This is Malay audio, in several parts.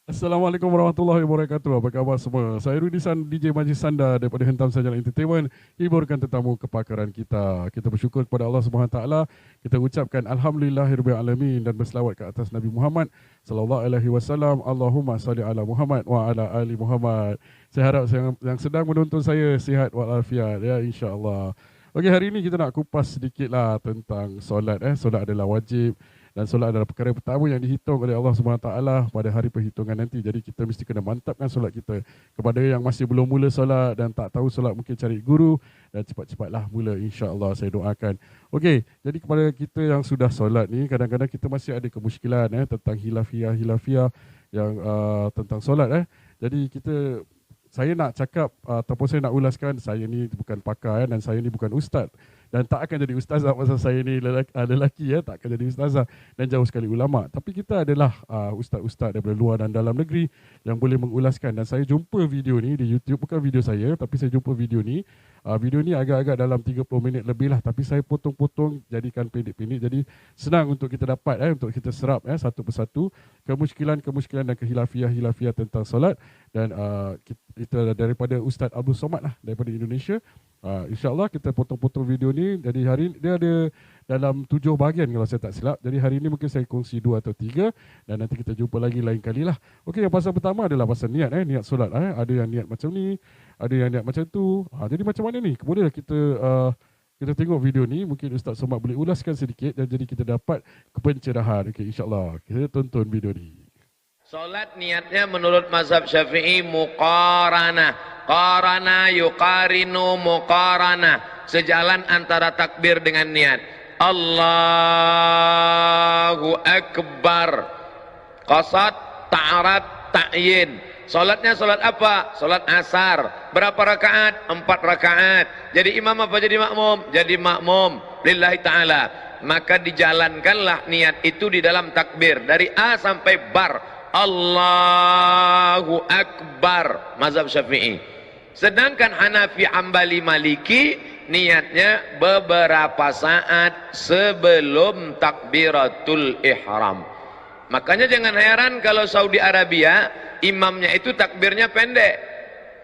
Assalamualaikum warahmatullahi wabarakatuh. Apa khabar semua? Saya Rudisan DJ Majlis Sanda daripada Hentam Sajalah Entertainment, hiburkan tetamu kepakaran kita. Kita bersyukur kepada Allah Subhanahu taala. Kita ucapkan alhamdulillahirabbil alamin dan berselawat ke atas Nabi Muhammad sallallahu alaihi wasallam. Allahumma salli ala Muhammad wa ala ali Muhammad. Saya harap yang sedang menonton saya sihat walafiat ya, insya-Allah. Okey, hari ini kita nak kupas sedikitlah tentang solat. Solat adalah wajib. Dan solat adalah perkara pertama yang dihitung oleh Allah SWT pada hari perhitungan nanti. Jadi kita mesti kena mantapkan solat kita. Kepada yang masih belum mula solat dan tak tahu solat, mungkin cari guru dan cepat-cepatlah mula, insya-Allah saya doakan. Okey, jadi kepada kita yang sudah solat ni, kadang-kadang kita masih ada kemusykilan tentang hilafiah yang tentang solat. Jadi saya nak cakap ataupun saya nak ulaskan, saya ni bukan pakar dan saya ni bukan ustaz. Dan tak akan jadi ustazah pasal saya ni lelaki tak akan jadi ustazah dan jauh sekali ulama. Tapi kita adalah ustaz-ustaz daripada luar dan dalam negeri yang boleh mengulaskan. Dan saya jumpa video ni di YouTube, bukan video saya, tapi saya jumpa video ni. Video ni agak-agak dalam 30 minit lebih lah, tapi saya potong-potong jadikan pendek-pendek. Jadi senang untuk kita dapat untuk kita serap satu persatu kemusykilan dan kehilafiah tentang solat. Dan kita daripada Ustaz Abdul Somad lah, daripada Indonesia. InsyaAllah kita potong-potong video ni. Jadi hari ni dia ada dalam 7 bahagian kalau saya tak silap. Jadi hari ni mungkin saya kongsi 2 atau 3 dan nanti kita jumpa lagi lain kali lah. Okey, yang pasal pertama adalah pasal niat niat solat. Ada yang niat macam ni, ada yang niat macam tu. Jadi macam mana ni? Kemudian kita tengok video ni, mungkin Ustaz Somad boleh ulaskan sedikit dan jadi kita dapat pencerahan. Okey, insya-Allah kita tonton video ni. Solat niatnya menurut mazhab Syafi'i muqaranah. Qarana yuqarinu muqaranah. Sejalan antara takbir dengan niat. Allahu Akbar. Qasad, ta'arat, ta'yin. Solatnya solat apa? Solat asar. Berapa rakaat? 4 rakaat. Jadi imam apa jadi makmum? Jadi makmum. Lillahi ta'ala. Maka dijalankanlah niat itu di dalam takbir. Dari A sampai bar. Allahu Akbar. Mazhab Syafi'i. Sedangkan Hanafi, Hambali, Maliki niatnya beberapa saat sebelum takbiratul ihram. Makanya jangan heran kalau Saudi Arabia imamnya itu takbirnya pendek.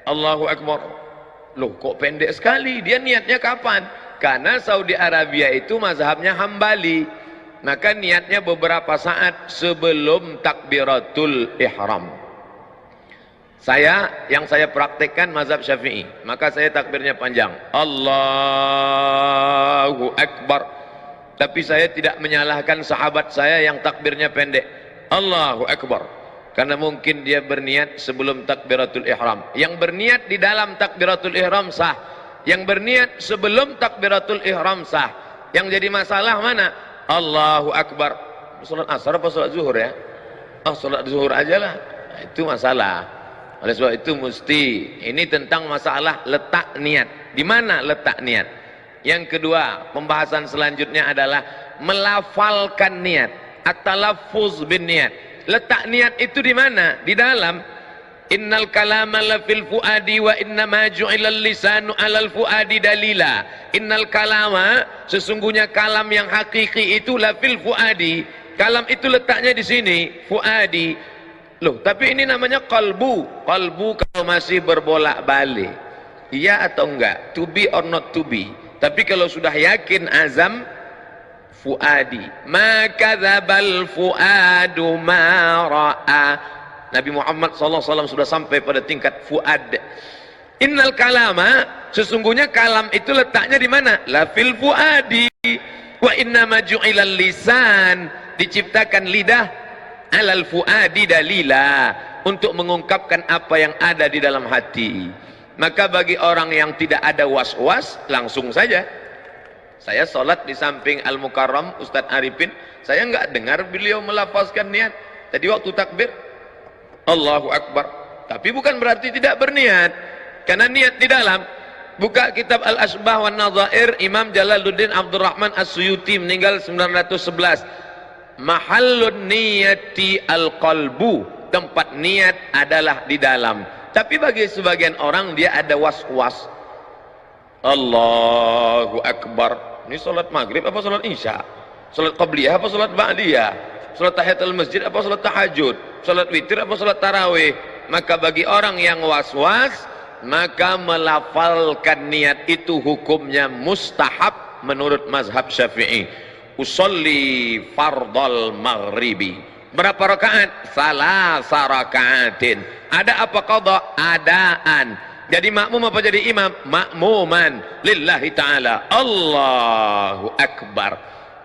Allahu Akbar. Loh, kok pendek sekali? Dia niatnya kapan? Karena Saudi Arabia itu mazhabnya Hambali. Maka niatnya beberapa saat sebelum takbiratul ihram. Yang saya praktekkan mazhab Syafi'i, maka saya takbirnya panjang. Allahu Akbar. Tapi saya tidak menyalahkan sahabat saya yang takbirnya pendek. Allahu Akbar. Karena mungkin dia berniat sebelum takbiratul ihram. Yang berniat di dalam takbiratul ihram sah. Yang berniat sebelum takbiratul ihram sah. Yang jadi masalah mana? Allahu Akbar. Salat asar apa salat zuhur ya? Salat zuhur aja lah. Itu masalah. Oleh sebab itu mesti ini tentang masalah letak niat. Di mana letak niat? Yang kedua, pembahasan selanjutnya adalah melafalkan niat. At-talaffuz bin niat. Letak niat itu di mana? Di dalam. Innal kalama la fil fuadi wa inna ma ju'ilal lisanu 'alal fuadi dalila. Innal kalama, sesungguhnya kalam yang hakiki itu la fil fuadi. Kalam itu letaknya di sini, fuadi. Loh, tapi ini namanya qalbu. Qalbu kalau masih berbolak-balik. Iya atau enggak? To be or not to be. Tapi kalau sudah yakin azam, fuadi. Ma kadzabal fuadu ma ra'a. Nabi Muhammad SAW sudah sampai pada tingkat fuad. Innal kalama, sesungguhnya kalam itu letaknya di mana? La fil fuadi. Wa inna ma ju'ilal lisan. Diciptakan lidah alal fuadi dalila, untuk mengungkapkan apa yang ada di dalam hati. Maka bagi orang yang tidak ada was-was, langsung saja. Saya sholat di samping Al-Mukarram Ustadz Arifin, saya enggak dengar beliau melafazkan niat. Tadi waktu takbir Allahu Akbar, tapi bukan berarti tidak berniat, karena niat di dalam. Buka kitab Al-Asbah wan Nadhair, Imam Jalaluddin Abdurrahman As-Suyuti meninggal 911. Mahallun niyati al-qalbu, tempat niat adalah di dalam. Tapi bagi sebagian orang dia ada was-was. Allahu Akbar. Ini salat maghrib apa salat isya? Salat qabliyah apa salat ba'diyah? Salat tahiyatul masjid apa salat tahajud? Salat witir apa salat tarawih? Maka bagi orang yang was-was, maka melafalkan niat itu hukumnya mustahab menurut mazhab Syafi'i. Usolli fardal maghribi. Berapa rakaat? Salasa rakaatin. Ada apa qada? Adaan. Jadi makmum apa jadi imam? Makmuman lillahi ta'ala. Allahu Akbar.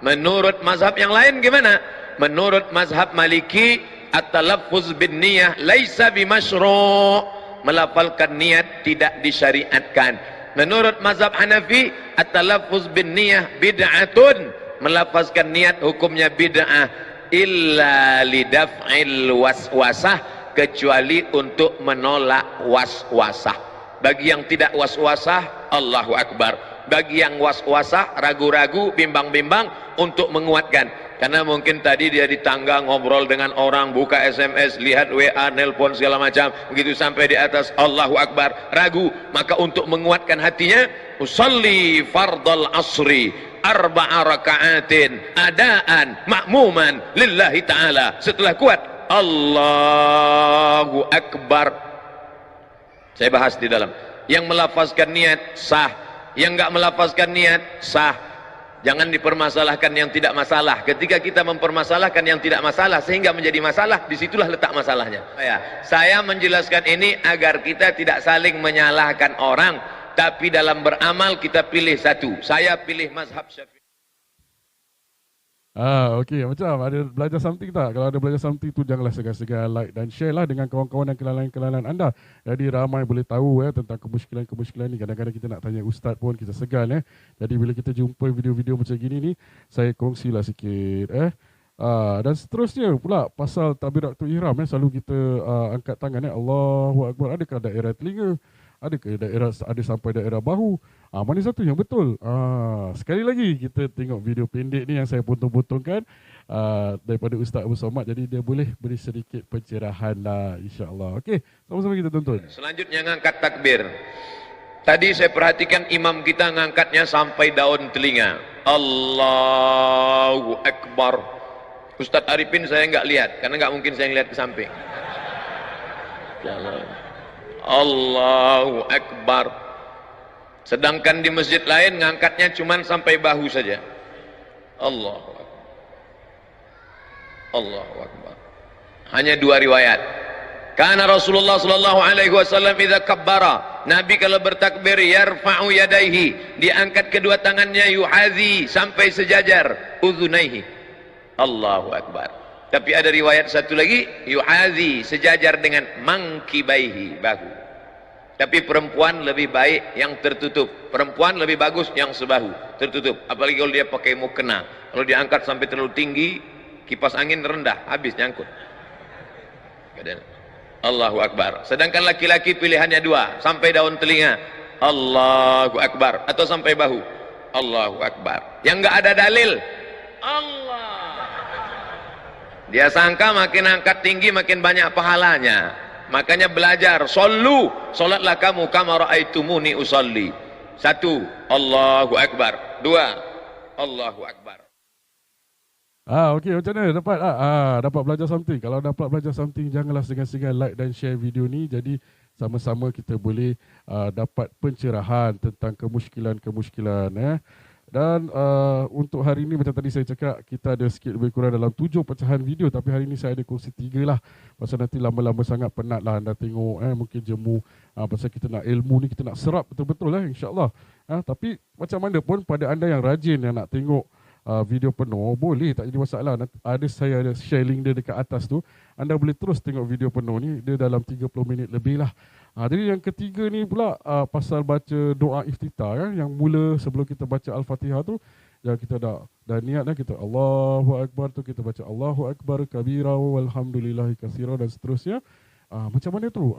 Menurut mazhab yang lain gimana? Menurut mazhab Maliki, at-talaffuz bin niyah laisa bimasyru'. Melafalkan niat tidak disyariatkan. Menurut mazhab Hanafi, at-talaffuz bin niyah bid'atun. Melafazkan niat hukumnya bid'ah illa lidaf'il waswasah, kecuali untuk menolak waswasah. Bagi yang tidak waswasah, Allahu Akbar. Bagi yang waswasah, ragu-ragu, bimbang-bimbang, untuk menguatkan. Karena mungkin tadi dia di tangga ngobrol dengan orang, buka SMS, lihat WA, nelpon segala macam, begitu sampai di atas Allahu Akbar, ragu. Maka untuk menguatkan hatinya, usalli fardal asri arba'a raka'atin adaan makmuman lillahi ta'ala. Setelah kuat Allahu Akbar, saya bahas di dalam. Yang melafazkan niat sah, yang enggak melafazkan niat sah. Jangan dipermasalahkan yang tidak masalah. Ketika kita mempermasalahkan yang tidak masalah sehingga menjadi masalah, disitulah letak masalahnya. Saya menjelaskan ini agar kita tidak saling menyalahkan orang, tapi dalam beramal kita pilih satu. Saya pilih mazhab Syafi'i. Okey, macam ada belajar something tak? Kalau ada belajar something tu, janganlah segan-segan like dan share lah dengan kawan-kawan dan kenalan-kenalan anda. Jadi ramai boleh tahu tentang kemusykilan-kemusykilan ni. Kadang-kadang kita nak tanya ustaz pun kita segan. Jadi bila kita jumpa video-video macam gini ni, saya kongsilah sikit. Dan seterusnya pula pasal takbiratul ihram, selalu kita angkat tangan Allahu Akbar. Adakah daerah telinga? Adakah daerah ada sampai daerah bahu? Mana satu yang betul? Sekali lagi kita tengok video pendek ni yang saya potong-potongkan daripada Ustaz Abu Somad. Jadi dia boleh beri sedikit pencerahan lah, insya-Allah. Okey, sama-sama kita tonton. Selanjutnya ngangkat takbir. Tadi saya perhatikan imam kita ngangkatnya sampai daun telinga. Allahu Akbar. Ustaz Arifin saya enggak lihat karena enggak mungkin saya ngelihat ke samping. Allahu Akbar. Sedangkan di masjid lain ngangkatnya cuma sampai bahu saja. Allahu Akbar. Allahu Akbar. Hanya dua riwayat. Karena Rasulullah sallallahu alaihi wasallam idza kabbara, Nabi kalau bertakbir yarfa'u yadayhi, diangkat kedua tangannya yuhazi sampai sejajar udhunaihi. Allahu Akbar. Tapi ada riwayat satu lagi, yuhazi sejajar dengan mangkibaihi, bahu. Tapi perempuan lebih baik yang tertutup. Perempuan lebih bagus yang sebahu, tertutup. Apalagi kalau dia pakai mukena. Kalau diangkat sampai terlalu tinggi, kipas angin rendah, habis nyangkut. Allahu Akbar. Sedangkan laki-laki pilihannya dua, sampai daun telinga, Allahu Akbar, atau sampai bahu, Allahu Akbar. Yang enggak ada dalil, Allah. Dia sangka makin angkat tinggi makin banyak pahalanya. Makanya belajar, sallu, salatlah kamu kama raaitumuni usalli. Satu, Allahu Akbar. Dua, Allahu Akbar. Okey, macam mana dapat dapat belajar something. Kalau dapat belajar something, janganlah segan-segan like dan share video ni. Jadi sama-sama kita boleh dapat pencerahan tentang kemusykilan-kemusykilan. Dan untuk hari ini macam tadi saya cakap, kita ada sikit lebih kurang dalam 7 pecahan video. Tapi hari ini saya ada kongsi 3 lah. Pasal nanti lama-lama sangat penat lah anda tengok mungkin jemu. Pasal kita nak ilmu ni, kita nak serap betul-betul insyaAllah. Tapi macam mana pun pada anda yang rajin yang nak tengok video penuh, boleh, tak jadi masalah. Saya ada share link dia dekat atas tu. Anda boleh terus tengok video penuh ni. Dia dalam 30 minit lebih lah. Jadi yang ketiga ni pula pasal baca doa iftitah yang mula sebelum kita baca Al-Fatihah tu, yang kita dah niat kita Allahu Akbar tu, kita baca Allahu Akbar kabira walhamdulillahi katsira dan seterusnya. Macam mana tu?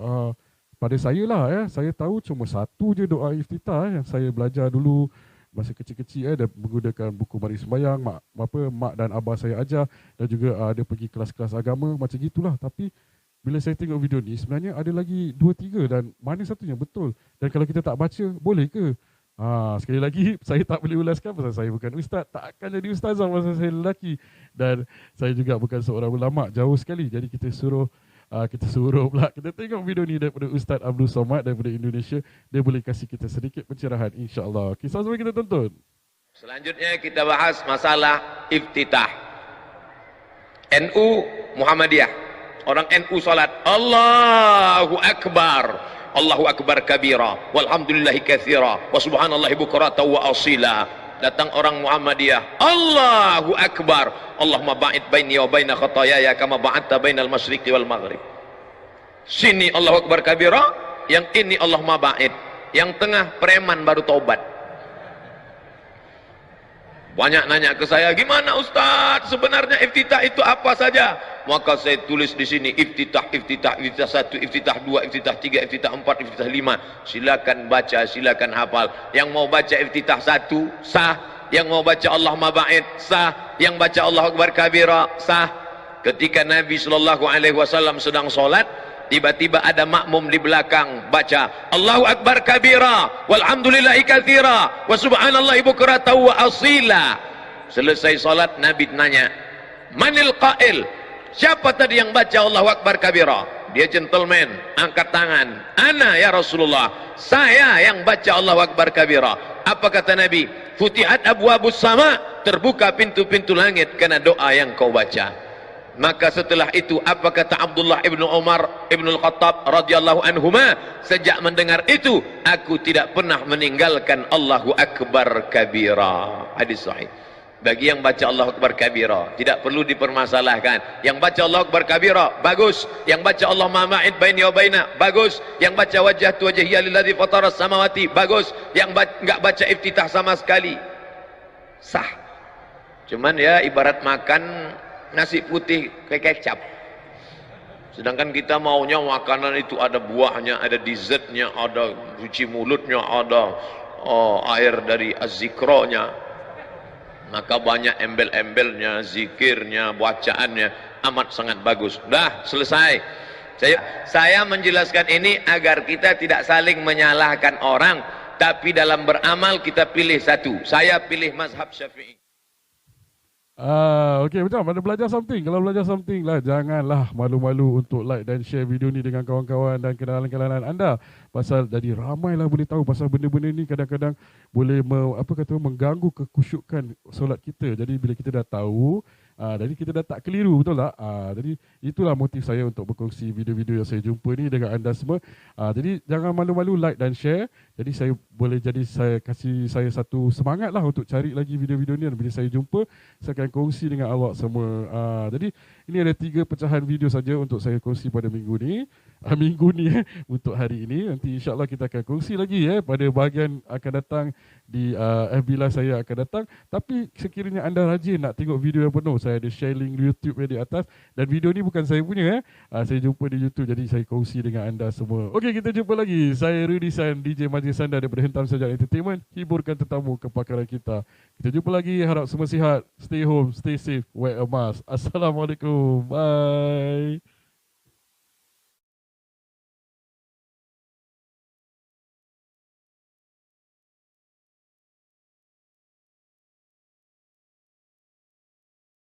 Pada saya lah saya tahu cuma satu je doa iftitah yang saya belajar dulu masa kecil-kecil dan menggunakan buku Mari Sembayang, mak dan abah saya ajar, dan juga ada pergi kelas-kelas agama macam gitulah. Tapi bila saya tengok video ni, sebenarnya ada lagi 2-3 dan mana satu yang betul? Dan kalau kita tak baca, boleh ke? Sekali lagi, saya tak boleh ulaskan pasal saya bukan ustaz. Tak akan jadi ustazah pasal saya lelaki. Dan saya juga bukan seorang ulama, jauh sekali. Jadi kita suruh pula. Kita tengok video ni daripada Ustaz Abdul Somad daripada Indonesia. Dia boleh kasih kita sedikit pencerahan, insyaAllah. Kisah semua kita tonton. Selanjutnya kita bahas masalah iftitah. NU Muhammadiyah. Orang NU salat. Allahu Akbar. Allahu Akbar kabira. Walhamdulillahi kathira. Wa subhanallahi bukrata wa asila. Datang orang Muhammadiyah. Allahu Akbar. Allahumma ba'id baini wa baina khatayaya kama ba'adta bainal masyriqi wal maghrib. Sini Allahu Akbar kabira. Yang ini Allahumma ba'id. Yang tengah preman baru taubat. Banyak nanya ke saya, gimana Ustaz? Sebenarnya iftitah itu apa saja? Maka saya tulis di sini iftitah 1, iftitah 2, iftitah 3, iftitah 4, iftitah 5. Silakan baca, silakan hafal. Yang mau baca iftitah 1 sah, yang mau baca Allahumma ba'id sah, yang baca Allahu Akbar kabira sah. Ketika Nabi SAW sedang solat, tiba-tiba ada makmum di belakang baca Allahu Akbar kabira walhamdulillahi katsira wa subhanallahi bukrata wa asila. Selesai salat Nabi tanya, manil qail? Siapa tadi yang baca Allahu Akbar kabira? Dia gentleman, angkat tangan. Ana ya Rasulullah, saya yang baca Allahu Akbar kabira. Apa kata Nabi? Futihat abwabus sama, terbuka pintu-pintu langit karena doa yang kau baca. Maka setelah itu apa kata Abdullah ibnu Umar ibnu Al-Khattab radhiyallahu anhuma? Sejak mendengar itu aku tidak pernah meninggalkan Allahu Akbar kabira. Hadis sahih. Bagi yang baca Allahu Akbar kabira tidak perlu dipermasalahkan. Yang baca Allahu Akbar kabira bagus. Yang baca Allahumma ma'id baini wa baina bagus. Yang baca wajhatu wajhiya lilladzi fataras samawati bagus. Yang enggak baca iftitah sama sekali sah. Cuman ya ibarat makan nasi putih kayak kecap. Sedangkan kita maunya makanan itu ada buahnya, ada dessertnya, ada cuci mulutnya, ada air dari az-zikronya. Maka banyak embel-embelnya, zikirnya, bacaannya amat sangat bagus. Dah selesai. Saya menjelaskan ini agar kita tidak saling menyalahkan orang, tapi dalam beramal kita pilih satu. Saya pilih mazhab Syafi'i. Okey, macam mana belajar something? Kalau belajar something lah, janganlah malu-malu untuk like dan share video ni dengan kawan-kawan dan kenalan-kenalan anda. Pasal jadi ramailah boleh tahu pasal benda-benda ni kadang-kadang boleh mengganggu kekusyukan solat kita. Jadi bila kita dah tahu, jadi kita dah tak keliru, betul tak? Jadi itulah motif saya untuk berkongsi video-video yang saya jumpa ni dengan anda semua. Jadi jangan malu-malu like dan share. Jadi saya kasih saya satu semangat lah untuk cari lagi video-video ni. Dan bila saya jumpa, saya akan kongsi dengan awak semua. Jadi ini ada 3 pecahan video saja untuk saya kongsi pada minggu ni. Untuk hari ini. Nanti insyaAllah kita akan kongsi lagi pada bahagian akan datang di FB Live saya akan datang. Tapi sekiranya anda rajin nak tengok video yang penuh, saya ada share link YouTube di atas. Dan video ni bukan saya punya. Saya jumpa di YouTube, jadi saya kongsi dengan anda semua. Okey, kita jumpa lagi. Saya Rudy San, DJ Majlis Sanda daripada Hentam Saja Entertainment. Hiburkan tetamu kepakaran kita. Kita jumpa lagi. Harap semua sihat. Stay home, stay safe, wear a mask. Assalamualaikum. Bye.